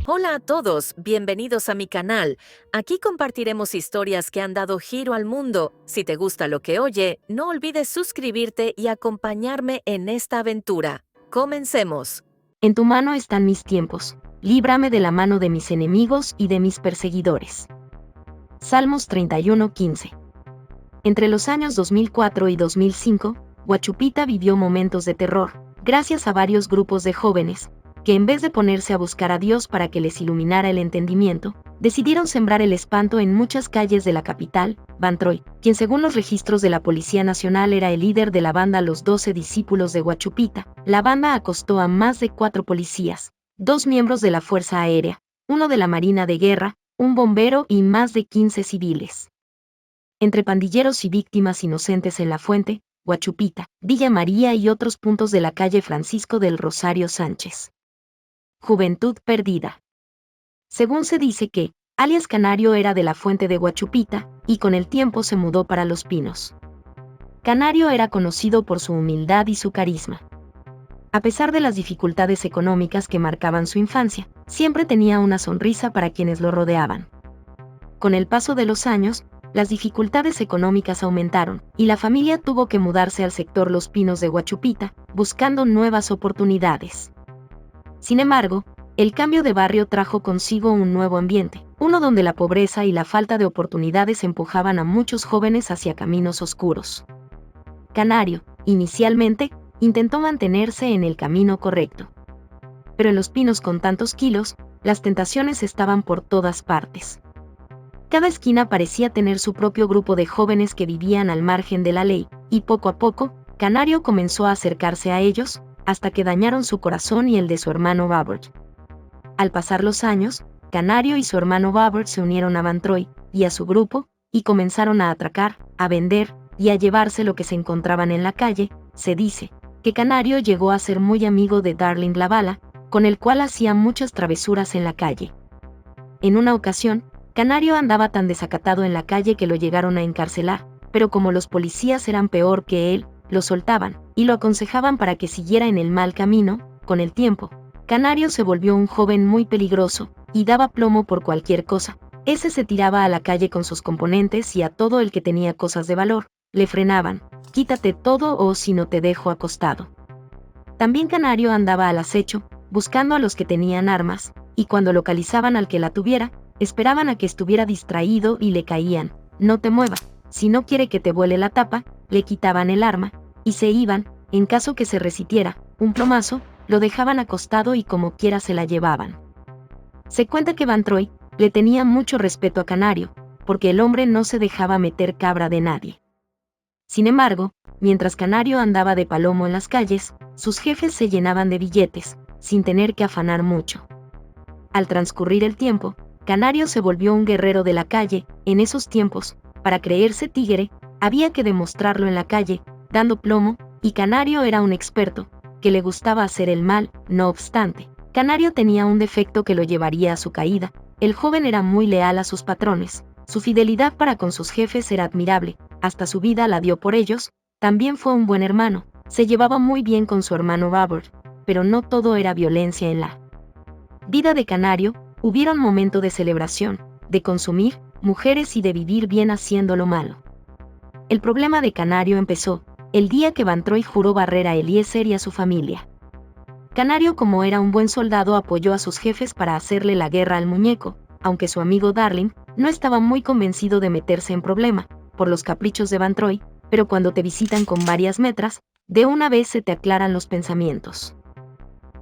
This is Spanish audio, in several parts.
Hola a todos, bienvenidos a mi canal. Aquí compartiremos historias que han dado giro al mundo. Si te gusta lo que oye, no olvides suscribirte y acompañarme en esta aventura. Comencemos. En tu mano están mis tiempos. Líbrame de la mano de mis enemigos y de mis perseguidores. Salmos 31:15. Entre los años 2004 y 2005, Huachupita vivió momentos de terror, gracias a varios grupos de jóvenes, que en vez de ponerse a buscar a Dios para que les iluminara el entendimiento, decidieron sembrar el espanto en muchas calles de la capital, Van Troy, quien según los registros de la Policía Nacional era el líder de la banda Los 12 Discípulos de Huachupita. La banda acostó a más de 4 policías, 2 miembros de la Fuerza Aérea, uno de la Marina de Guerra, un bombero y más de 15 civiles. Entre pandilleros y víctimas inocentes en La Fuente, Huachupita, Villa María y otros puntos de la calle Francisco del Rosario Sánchez. Juventud perdida. Según se dice que, alias Canario era de La Fuente de Huachupita, y con el tiempo se mudó para Los Pinos. Canario era conocido por su humildad y su carisma. A pesar de las dificultades económicas que marcaban su infancia, siempre tenía una sonrisa para quienes lo rodeaban. Con el paso de los años, las dificultades económicas aumentaron, y la familia tuvo que mudarse al sector Los Pinos de Huachupita, buscando nuevas oportunidades. Sin embargo, el cambio de barrio trajo consigo un nuevo ambiente, uno donde la pobreza y la falta de oportunidades empujaban a muchos jóvenes hacia caminos oscuros. Canario, inicialmente, intentó mantenerse en el camino correcto. Pero en Los Pinos con tantos kilos, las tentaciones estaban por todas partes. Cada esquina parecía tener su propio grupo de jóvenes que vivían al margen de la ley, y poco a poco, Canario comenzó a acercarse a ellos, hasta que dañaron su corazón y el de su hermano Robert. Al pasar los años, Canario y su hermano Robert se unieron a Van Troy y a su grupo, y comenzaron a atracar, a vender, y a llevarse lo que se encontraban en la calle. Se dice que Canario llegó a ser muy amigo de Darling la Bala, con el cual hacía muchas travesuras en la calle. En una ocasión, Canario andaba tan desacatado en la calle que lo llegaron a encarcelar, pero como los policías eran peor que él, lo soltaban, y lo aconsejaban para que siguiera en el mal camino. Con el tiempo, Canario se volvió un joven muy peligroso, y daba plomo por cualquier cosa. Ese se tiraba a la calle con sus componentes y a todo el que tenía cosas de valor, le frenaban, quítate todo o si no te dejo acostado. También Canario andaba al acecho, buscando a los que tenían armas, y cuando localizaban al que la tuviera, esperaban a que estuviera distraído y le caían, no te mueva, si no quiere que te vuele la tapa, le quitaban el arma, y se iban, en caso que se resistiera, un plomazo, lo dejaban acostado y como quiera se la llevaban. Se cuenta que Van Troy le tenía mucho respeto a Canario, porque el hombre no se dejaba meter cabra de nadie. Sin embargo, mientras Canario andaba de palomo en las calles, sus jefes se llenaban de billetes, sin tener que afanar mucho. Al transcurrir el tiempo, Canario se volvió un guerrero de la calle. En esos tiempos, para creerse tigre, había que demostrarlo en la calle, dando plomo, y Canario era un experto, que le gustaba hacer el mal. No obstante, Canario tenía un defecto que lo llevaría a su caída. El joven era muy leal a sus patrones, su fidelidad para con sus jefes era admirable, hasta su vida la dio por ellos. También fue un buen hermano, se llevaba muy bien con su hermano Robert, pero no todo era violencia en la vida de Canario. Hubieron momento de celebración, de consumir mujeres y de vivir bien haciendo lo malo. El problema de Canario empezó el día que Van Troy juró barrer a Eliezer y a su familia. Canario, como era un buen soldado, apoyó a sus jefes para hacerle la guerra al muñeco, aunque su amigo Darling no estaba muy convencido de meterse en problema por los caprichos de Van Troy, pero cuando te visitan con varias metras, de una vez se te aclaran los pensamientos.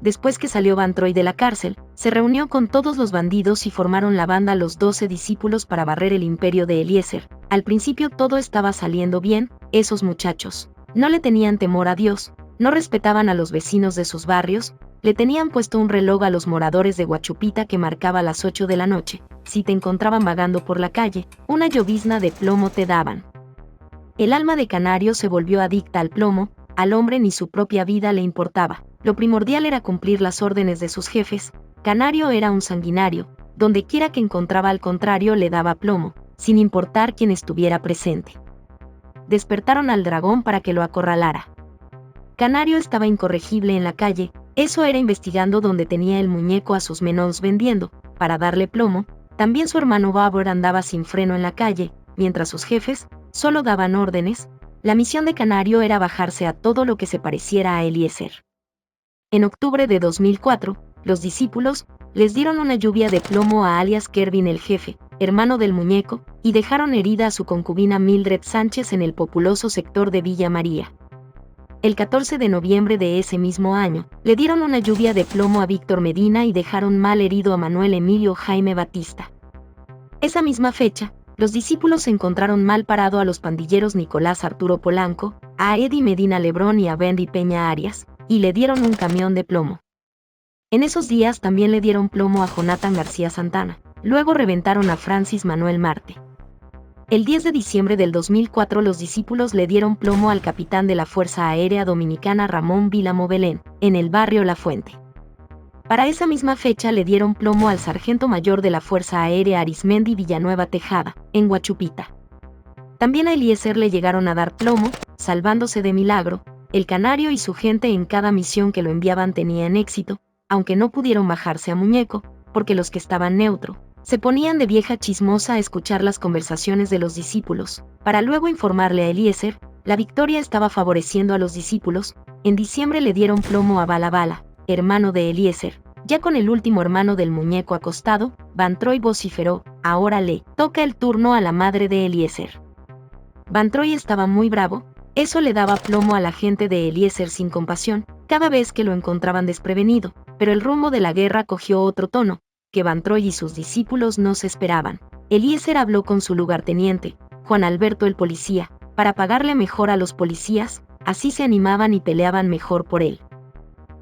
Después que salió Van Troy de la cárcel, se reunió con todos los bandidos y formaron la banda Los 12 Discípulos para barrer el imperio de Eliezer. Al principio todo estaba saliendo bien, esos muchachos no le tenían temor a Dios, no respetaban a los vecinos de sus barrios, le tenían puesto un reloj a los moradores de Huachupita que marcaba las 8 de la noche, si te encontraban vagando por la calle, una llovizna de plomo te daban. El alma de Canario se volvió adicta al plomo, al hombre ni su propia vida le importaba. Lo primordial era cumplir las órdenes de sus jefes. Canario era un sanguinario, donde quiera que encontraba al contrario le daba plomo, sin importar quién estuviera presente. Despertaron al dragón para que lo acorralara. Canario estaba incorregible en la calle, Eso era investigando donde tenía el muñeco a sus menores vendiendo, para darle plomo. También su hermano Babur andaba sin freno en la calle, mientras sus jefes solo daban órdenes. La misión de Canario era bajarse a todo lo que se pareciera a Eliezer. En octubre de 2004, los discípulos les dieron una lluvia de plomo a alias Kervin el jefe, hermano del muñeco, y dejaron herida a su concubina Mildred Sánchez en el populoso sector de Villa María. El 14 de noviembre de ese mismo año, le dieron una lluvia de plomo a Víctor Medina y dejaron mal herido a Manuel Emilio Jaime Batista. Esa misma fecha, los discípulos encontraron mal parado a los pandilleros Nicolás Arturo Polanco, a Eddie Medina Lebrón y a Bendy Peña Arias, y le dieron un camión de plomo. En esos días también le dieron plomo a Jonathan García Santana, luego reventaron a Francis Manuel Marte. El 10 de diciembre del 2004 los discípulos le dieron plomo al capitán de la Fuerza Aérea Dominicana Ramón Villamo Belén, en el barrio La Fuente. Para esa misma fecha le dieron plomo al sargento mayor de la Fuerza Aérea Arismendi Villanueva Tejada, en Huachupita. También a Eliezer le llegaron a dar plomo, salvándose de milagro. El Canario y su gente en cada misión que lo enviaban tenían éxito, aunque no pudieron bajarse a muñeco, porque los que estaban neutro se ponían de vieja chismosa a escuchar las conversaciones de los discípulos, para luego informarle a Eliezer. La victoria estaba favoreciendo a los discípulos. En diciembre le dieron plomo a Bala Bala, hermano de Eliezer. Ya con el último hermano del muñeco acostado, Van Troy vociferó: ahora le toca el turno a la madre de Eliezer. Van Troy estaba muy bravo. Eso le daba plomo a la gente de Eliezer sin compasión, cada vez que lo encontraban desprevenido, pero el rumbo de la guerra cogió otro tono, que Van Troy y sus discípulos no se esperaban. Eliezer habló con su lugarteniente, Juan Alberto el policía, para pagarle mejor a los policías, así se animaban y peleaban mejor por él.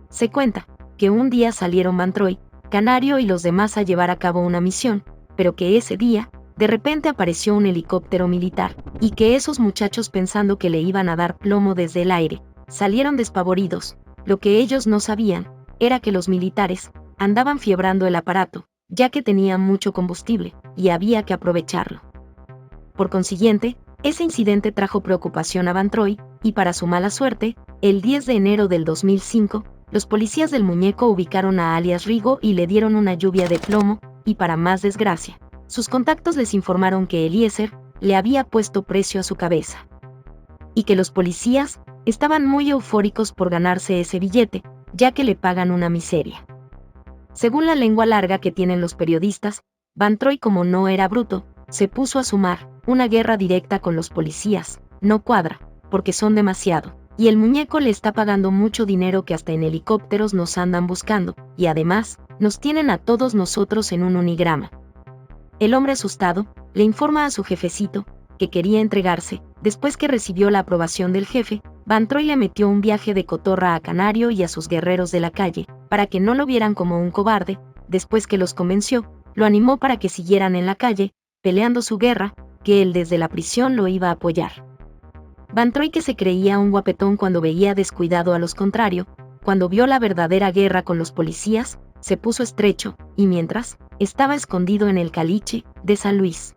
Se cuenta que un día salieron Van Troy, Canario y los demás a llevar a cabo una misión, pero que ese día, de repente apareció un helicóptero militar, y que esos muchachos, pensando que le iban a dar plomo desde el aire, salieron despavoridos. Lo que ellos no sabían era que los militares andaban fiebrando el aparato, ya que tenían mucho combustible, y había que aprovecharlo. Por consiguiente, ese incidente trajo preocupación a Van Troy, y para su mala suerte, el 10 de enero del 2005, los policías del muñeco ubicaron a alias Rigo y le dieron una lluvia de plomo, y para más desgracia, sus contactos les informaron que Eliezer le había puesto precio a su cabeza. Y que los policías estaban muy eufóricos por ganarse ese billete, ya que le pagan una miseria. Según la lengua larga que tienen los periodistas, Van Troy, como no era bruto, se puso a sumar. Una guerra directa con los policías no cuadra, porque son demasiado, y el muñeco le está pagando mucho dinero que hasta en helicópteros nos andan buscando, y además, nos tienen a todos nosotros en un unigrama. El hombre asustado le informa a su jefecito que quería entregarse. Después que recibió la aprobación del jefe, Van Troy le metió un viaje de cotorra a Canario y a sus guerreros de la calle, para que no lo vieran como un cobarde. Después que los convenció, lo animó para que siguieran en la calle, peleando su guerra, que él desde la prisión lo iba a apoyar. Van Troy, que se creía un guapetón cuando veía descuidado a los contrarios, cuando vio la verdadera guerra con los policías, se puso estrecho, y mientras, estaba escondido en el caliche de San Luis.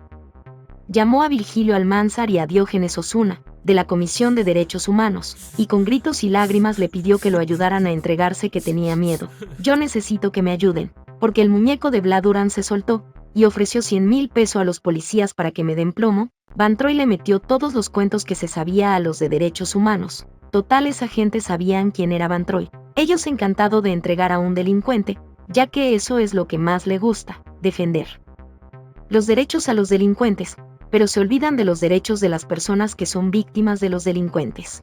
Llamó a Virgilio Almanzar y a Diógenes Osuna, de la Comisión de Derechos Humanos, y con gritos y lágrimas le pidió que lo ayudaran a entregarse, que tenía miedo. Yo necesito que me ayuden, porque el muñeco de Bla Durán se soltó, y ofreció 100,000 pesos a los policías para que me den plomo. Van Troy le metió todos los cuentos que se sabía a los de derechos humanos. Total, esa gente sabían quién era Van Troy. Ellos encantados de entregar a un delincuente, ya que eso es lo que más le gusta, defender los derechos a los delincuentes, pero se olvidan de los derechos de las personas que son víctimas de los delincuentes.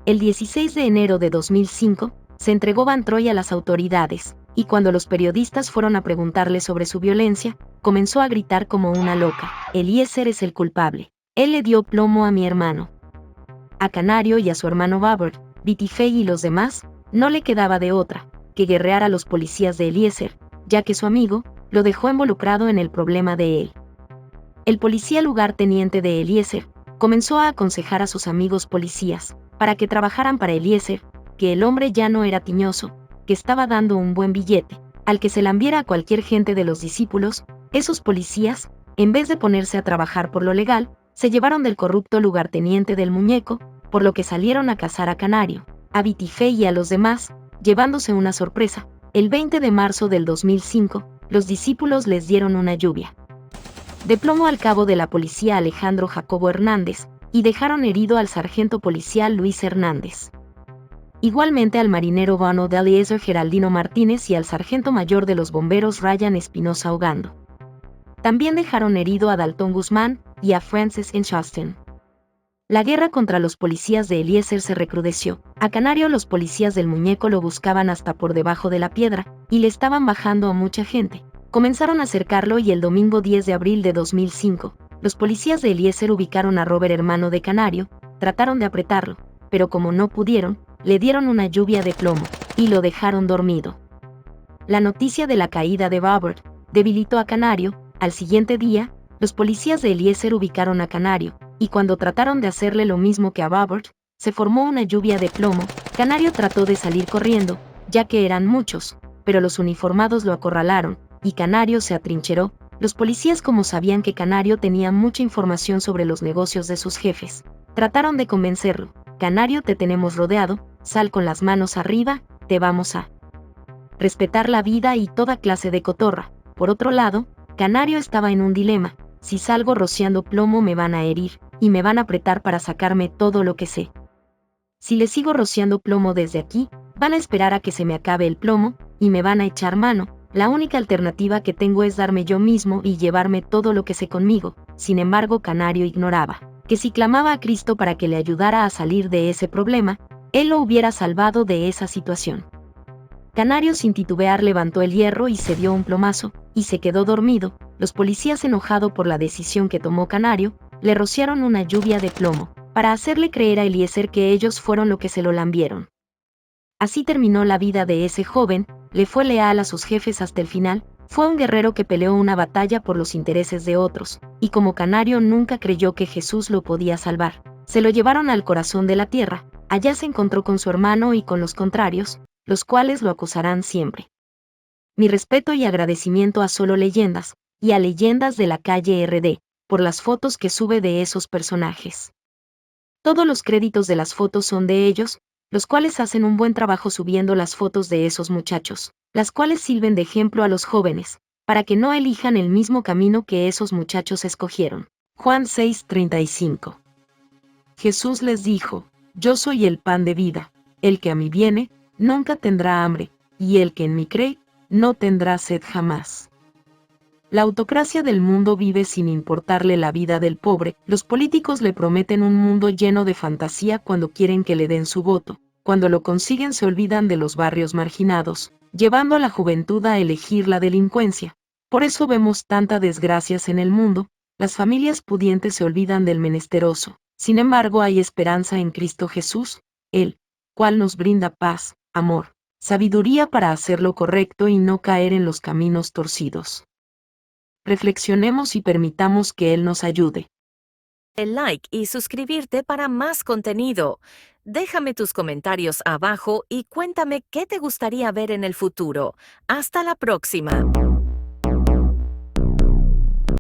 El 16 de enero de 2005, se entregó Van Troy a las autoridades, y cuando los periodistas fueron a preguntarle sobre su violencia, comenzó a gritar como una loca: Eliezer es el culpable. Él le dio plomo a mi hermano. A Canario y a su hermano Babert, Vitifei y los demás, no le quedaba de otra que guerrear a los policías de Eliezer, ya que su amigo lo dejó involucrado en el problema de él. El policía lugarteniente de Eliezer comenzó a aconsejar a sus amigos policías para que trabajaran para Eliezer, que el hombre ya no era tiñoso, que estaba dando un buen billete, al que se lambiera a cualquier gente de los discípulos. Esos policías, en vez de ponerse a trabajar por lo legal, se llevaron del corrupto lugarteniente del muñeco, por lo que salieron a cazar a Canario, a Vitifei y a los demás, llevándose una sorpresa. El 20 de marzo del 2005, los discípulos les dieron una lluvia de plomo al cabo de la policía Alejandro Jacobo Hernández, y dejaron herido al sargento policial Luis Hernández. Igualmente al marinero vano de Eliezer Geraldino Martínez y al sargento mayor de los bomberos Ryan Espinosa Ogando. También dejaron herido a Dalton Guzmán y a Francis Enchaston. La guerra contra los policías de Eliezer se recrudeció. A Canario los policías del Muñeco lo buscaban hasta por debajo de la piedra, y le estaban bajando a mucha gente. Comenzaron a cercarlo y el domingo 10 de abril de 2005, los policías de Eliezer ubicaron a Robert, hermano de Canario, trataron de apretarlo, pero como no pudieron, le dieron una lluvia de plomo, y lo dejaron dormido. La noticia de la caída de Robert debilitó a Canario. Al siguiente día, los policías de Eliezer ubicaron a Canario, y cuando trataron de hacerle lo mismo que a Robert, se formó una lluvia de plomo. Canario trató de salir corriendo, ya que eran muchos, pero los uniformados lo acorralaron, y Canario se atrincheró. Los policías, como sabían que Canario tenía mucha información sobre los negocios de sus jefes, trataron de convencerlo. Canario, te tenemos rodeado, sal con las manos arriba, te vamos a respetar la vida y toda clase de cotorra. Por otro lado, Canario estaba en un dilema: si salgo rociando plomo me van a herir, y me van a apretar para sacarme todo lo que sé. Si le sigo rociando plomo desde aquí, van a esperar a que se me acabe el plomo, y me van a echar mano. La única alternativa que tengo es darme yo mismo y llevarme todo lo que sé conmigo. Sin embargo, Canario ignoraba que si clamaba a Cristo para que le ayudara a salir de ese problema, él lo hubiera salvado de esa situación. Canario, sin titubear, levantó el hierro y se dio un plomazo, y se quedó dormido. Los policías, enojados por la decisión que tomó Canario, le rociaron una lluvia de plomo, para hacerle creer a Eliezer que ellos fueron los que se lo lambieron. Así terminó la vida de ese joven. Le fue leal a sus jefes hasta el final, fue un guerrero que peleó una batalla por los intereses de otros, y como Canario nunca creyó que Jesús lo podía salvar, se lo llevaron al corazón de la tierra. Allá se encontró con su hermano y con los contrarios, los cuales lo acusarán siempre. Mi respeto y agradecimiento a Solo Leyendas, y a Leyendas de la Calle RD, por las fotos que sube de esos personajes. Todos los créditos de las fotos son de ellos, los cuales hacen un buen trabajo subiendo las fotos de esos muchachos, las cuales sirven de ejemplo a los jóvenes, para que no elijan el mismo camino que esos muchachos escogieron. Juan 6:35. Jesús les dijo: yo soy el pan de vida, el que a mí viene, nunca tendrá hambre, y el que en mí cree, no tendrá sed jamás. La autocracia del mundo vive sin importarle la vida del pobre. Los políticos le prometen un mundo lleno de fantasía cuando quieren que le den su voto. Cuando lo consiguen se olvidan de los barrios marginados, llevando a la juventud a elegir la delincuencia. Por eso vemos tanta desgracias en el mundo. Las familias pudientes se olvidan del menesteroso. Sin embargo, hay esperanza en Cristo Jesús, el cual nos brinda paz, amor, sabiduría para hacer lo correcto y no caer en los caminos torcidos. Reflexionemos y permitamos que Él nos ayude. El like y suscribirte para más contenido. Déjame tus comentarios abajo y cuéntame qué te gustaría ver en el futuro. Hasta la próxima.